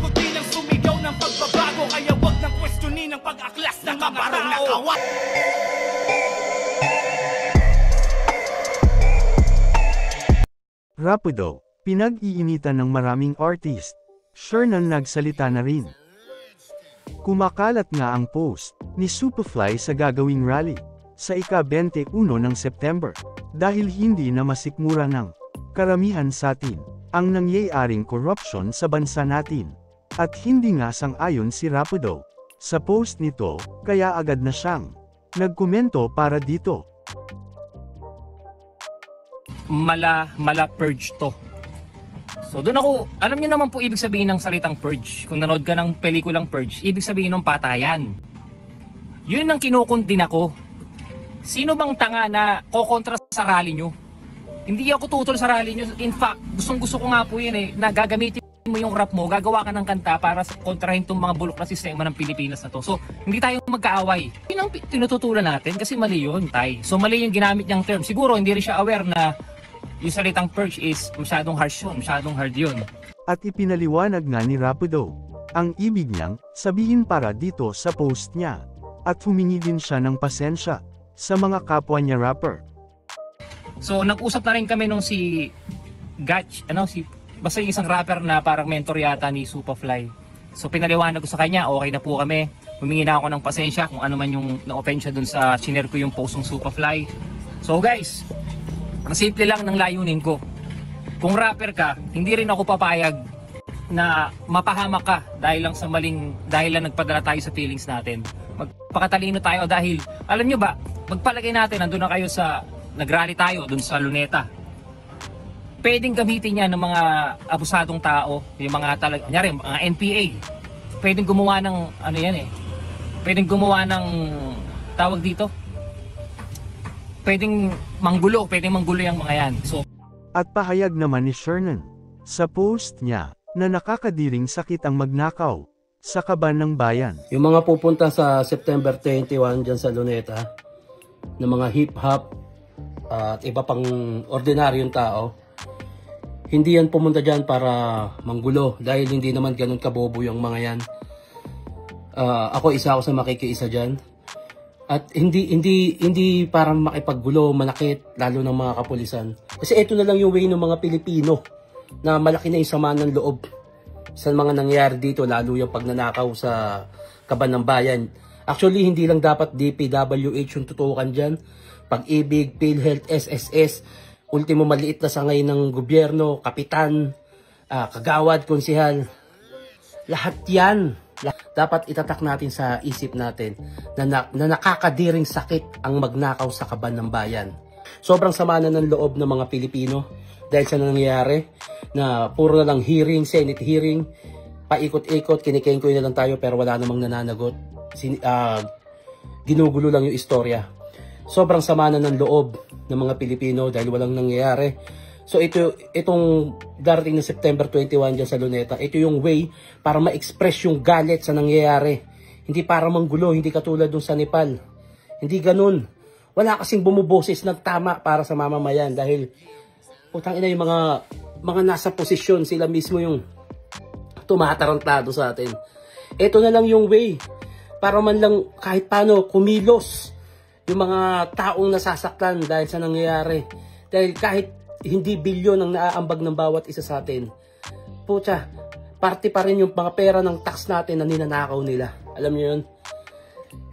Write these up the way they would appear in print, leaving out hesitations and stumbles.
Pagod din ang sumigaw ng pagbabago, kaya wag nang questionin ang pag-aklas ng mga tao. Rapido, pinag-iinitan ng maraming artist. Sure na nagsalita na rin. Kumakalat nga ang post ni Superfly sa gagawing rally sa ika-21 ng September dahil hindi na masikmura ng karamihan sa atin ang nangyayaring korupsyon sa bansa natin. At hindi nga sang-ayon si Rapido sa post nito, kaya agad na siyang nagkomento para dito. Mala purge to. So doon ako, alam niyo naman po ibig sabihin ng salitang purge. Kung nanood ka ng pelikulang Purge, ibig sabihin ng patayan. Yun ang kinukundin ako. Sino bang tanga na kokontra sa rally nyo? Hindi ako tutol sa rally nyo. In fact, gustong-gusto ko nga po yun na gagamitin mo yung rap mo, gagawa ka ng kanta para kontrahin tong mga bulok na sistema ng Pilipinas na to. So, hindi tayo magkaaway. Yun ang tinututulan natin kasi mali yun, tay. So, mali yung ginamit niyang term. Siguro, hindi rin siya aware na yung salitang purge is masyadong harsh yun, masyadong hard yun. At ipinaliwanag nga ni Rapido ang ibig niyang sabihin para dito sa post niya. At humingi din siya ng pasensya sa mga kapwa niya rapper. So nag-usap na rin kami nung si Gatch, basta yung isang rapper na parang mentor yata ni Superfly. So pinaliwanag ko sa kanya, okay na po kami. Humingi na ako ng pasensya kung ano man yung na-offend siya dun sa shinare ko yung post ng Superfly. So guys, ang simple lang ng layunin ko. Kung rapper ka, hindi rin ako papayag na mapahamak ka dahil lang nagpadala tayo sa feelings natin. Magpakatalino tayo dahil, alam nyo ba, magpalagay natin, nandun na kayo nagrally tayo dun sa Luneta. Pwedeng gamitin yan ng mga abusadong tao, yung mga mga NPA. Pwedeng gumawa ng, pwedeng gumawa ng, tawag dito, pwedeng manggulo yung mga yan. So, at pahayag naman ni Shernan sa post niya na nakakadiring sakit ang magnakaw sa kaban ng bayan. Yung mga pupunta sa September 21 dyan sa Luneta, ng mga hip-hop at iba pang ordinaryong tao, hindi yan pumunta dyan para manggulo dahil hindi naman ganun kabobo yung mga yan. Ako isa ako sa makikiisa dyan. At hindi parang makipaggulo, manakit, lalo ng mga kapulisan. Kasi ito na lang yung way ng mga Pilipino na malaki na yung sama ng loob sa mga nangyayari dito, lalo yung pagnanakaw sa kaban ng bayan. Actually, hindi lang dapat DPWH yung tutukan dyan. Pag-ibig, PhilHealth, SSS, ultimo maliit na sangay ng gobyerno, kapitan, kagawad, konsihal. Lahat yan. Dapat itatak natin sa isip natin na nakakadiring sakit ang magnakaw sa kaban ng bayan. Sobrang sama na ng loob ng mga Pilipino dahil sa nangyayari na puro na lang hearing, Senate hearing, paikot-ikot, kinikengkoy na lang tayo pero wala namang nananagot. Ginugulo lang yung istorya. Sobrang sama na ng loob ng mga Pilipino dahil walang nangyayari. So itong darating na September 21 dyan sa Luneta, ito yung way para ma-express yung galit sa nangyayari. Hindi para manggulo, hindi katulad dun sa Nepal. Hindi ganun. Wala kasing bumuboses ng tama para sa mamamayan dahil putang ina yung mga nasa posisyon, sila mismo yung tumatarantado sa atin. Ito na lang yung way para man lang kahit paano kumilos yung mga taong nasasaktan dahil sa nangyayari. Dahil kahit hindi bilyon ang naaambag ng bawat isa sa atin, pucha, parte pa rin yung mga pera ng tax natin na ninanakaw nila. Alam niyo yun?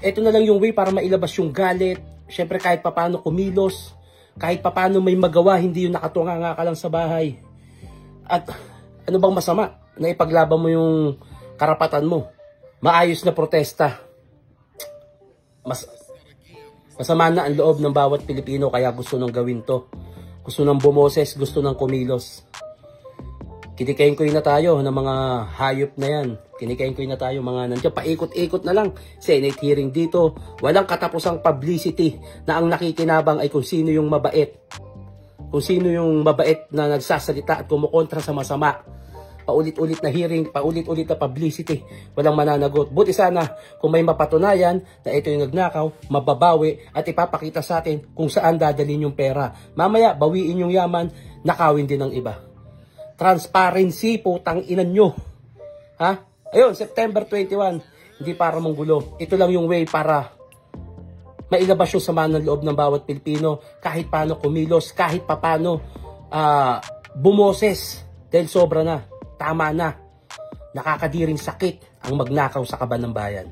Ito na lang yung way para mailabas yung galit. Siyempre kahit papano kumilos, kahit papano may magawa, hindi yung nakatunga ka lang sa bahay. At ano bang masama na ipaglaban mo yung karapatan mo? Maayos na protesta. Masama na ang loob ng bawat Pilipino kaya gusto nang gawin to. Gusto nang bumoses, gusto nang kumilos. Kinikengkoy na tayo ng mga hayop na yan. Kinikengkoy na tayo mga nandiyan. Paikot-ikot na lang. Senate hearing dito. Walang katapusang publicity na ang nakikinabang ay kung sino yung mabait. Kung sino yung mabait na nagsasalita at kumukontra sa masama. Paulit-ulit na hearing, paulit-ulit na publicity, walang mananagot. Buti sana kung may mapatunayan na ito yung nagnakaw, mababawi at ipapakita sa atin kung saan dadalhin yung pera. Mamaya, bawiin yung yaman, nakawin din ng iba. Transparency, putang inan nyo. Ha? Ayun, September 21. Hindi para manggulo. Ito lang yung way para mailabas yung sama ng loob ng bawat Pilipino, kahit paano kumilos, kahit paano bumoses, dahil sobra na, tama na, nakakadiring sakit ang magnakaw sa kaban ng bayan.